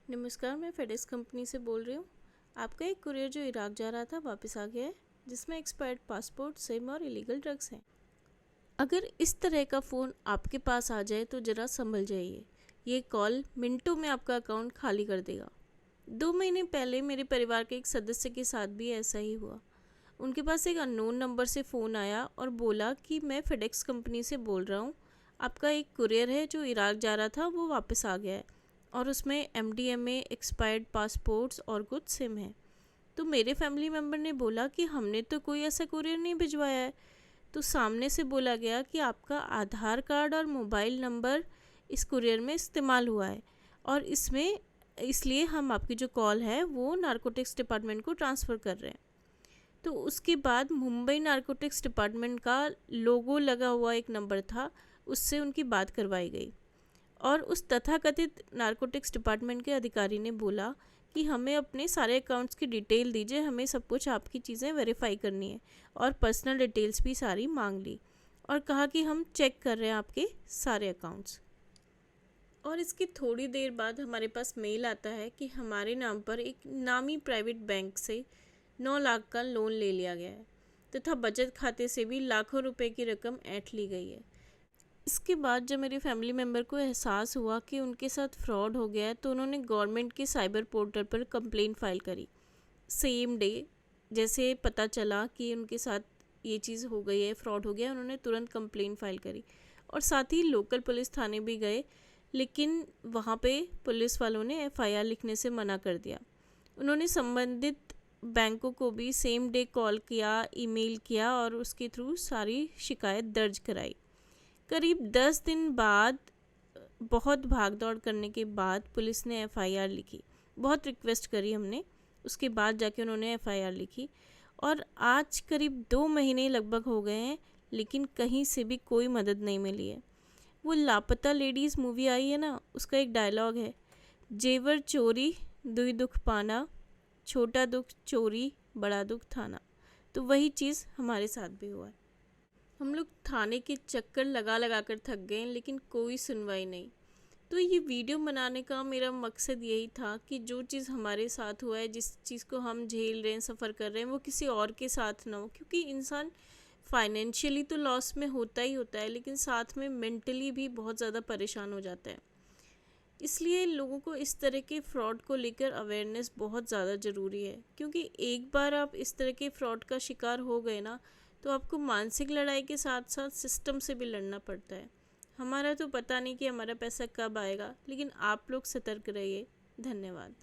नमस्कार, मैं FedEx company से बोल रही हूँ। आपका एक कुरियर जो इराक जा रहा था वापस आ गया है, जिसमें एक्सपायर्ड पासपोर्ट, सिम और इलीगल ड्रग्स हैं। अगर इस तरह का फ़ोन आपके पास आ जाए तो ज़रा संभल जाइए। ये कॉल मिनटों में आपका अकाउंट खाली कर देगा। 2 महीने पहले मेरे परिवार के एक सदस्य के साथ भी ऐसा ही हुआ। उनके पास एक अननोन नंबर से फ़ोन आया और बोला कि मैं फेडेक्स कंपनी से बोल रहा हूँ, आपका एक कुरियर है जो इराक जा रहा था वो वापस आ गया है और उसमें MDMA, एक्सपायर्ड पासपोर्ट्स और कुछ सिम है। तो मेरे फैमिली मेम्बर ने बोला कि हमने तो कोई ऐसा कुरियर नहीं भिजवाया है। तो सामने से बोला गया कि आपका आधार कार्ड और मोबाइल नंबर इस कुरियर में इस्तेमाल हुआ है और इसलिए हम आपकी जो कॉल है वो नारकोटिक्स डिपार्टमेंट को ट्रांसफ़र कर रहे हैं। तो उसके बाद मुंबई नारकोटिक्स डिपार्टमेंट का लोगो लगा हुआ एक नंबर था, उससे उनकी बात करवाई गई और उस तथाकथित नारकोटिक्स डिपार्टमेंट के अधिकारी ने बोला कि हमें अपने सारे अकाउंट्स की डिटेल दीजिए, हमें सब कुछ आपकी चीज़ें वेरीफाई करनी है और पर्सनल डिटेल्स भी सारी मांग ली और कहा कि हम चेक कर रहे हैं आपके सारे अकाउंट्स। और इसकी थोड़ी देर बाद हमारे पास मेल आता है कि हमारे नाम पर एक नामी प्राइवेट बैंक से 9 लाख का लोन ले लिया गया है तथा बचत खाते से भी लाखों रुपए की रकम ऐंठ ली गई है। इसके बाद जब मेरे फैमिली मेम्बर को एहसास हुआ कि उनके साथ फ्रॉड हो गया है तो उन्होंने गवर्नमेंट के साइबर पोर्टल पर कंप्लेंट फाइल करी। सेम डे जैसे पता चला कि उनके साथ ये चीज़ हो गई है, फ्रॉड हो गया, उन्होंने तुरंत कंप्लेंट फाइल करी और साथ ही लोकल पुलिस थाने भी गए, लेकिन वहाँ पे पुलिस वालों ने FIR लिखने से मना कर दिया। उन्होंने संबंधित बैंकों को भी सेम डे कॉल किया, ईमेल किया और उसके थ्रू सारी शिकायत दर्ज कराई। करीब 10 दिन बाद बहुत भाग दौड़ करने के बाद पुलिस ने FIR लिखी। बहुत रिक्वेस्ट करी हमने, उसके बाद जाके उन्होंने FIR लिखी और आज करीब 2 महीने लगभग हो गए हैं, लेकिन कहीं से भी कोई मदद नहीं मिली है। वो लापता लेडीज़ मूवी आई है ना, उसका एक डायलॉग है, जेवर चोरी दुई दुख पाना, छोटा दुख चोरी बड़ा दुख थाना। तो वही चीज़ हमारे साथ भी हुआ है। हम लोग थाने के चक्कर लगा लगा कर थक गए, लेकिन कोई सुनवाई नहीं। तो ये वीडियो बनाने का मेरा मकसद यही था कि जो चीज़ हमारे साथ हुआ है, जिस चीज़ को हम झेल रहे हैं, सफ़र कर रहे हैं, वो किसी और के साथ ना हो, क्योंकि इंसान फाइनेंशियली तो लॉस में होता ही होता है, लेकिन साथ में मेंटली भी बहुत ज़्यादा परेशान हो जाता है। इसलिए लोगों को इस तरह के फ्रॉड को लेकर अवेयरनेस बहुत ज़्यादा ज़रूरी है, क्योंकि एक बार आप इस तरह के फ्रॉड का शिकार हो गए ना, तो आपको मानसिक लड़ाई के साथ साथ सिस्टम से भी लड़ना पड़ता है। हमारा तो पता नहीं कि हमारा पैसा कब आएगा, लेकिन आप लोग सतर्क रहिए। धन्यवाद।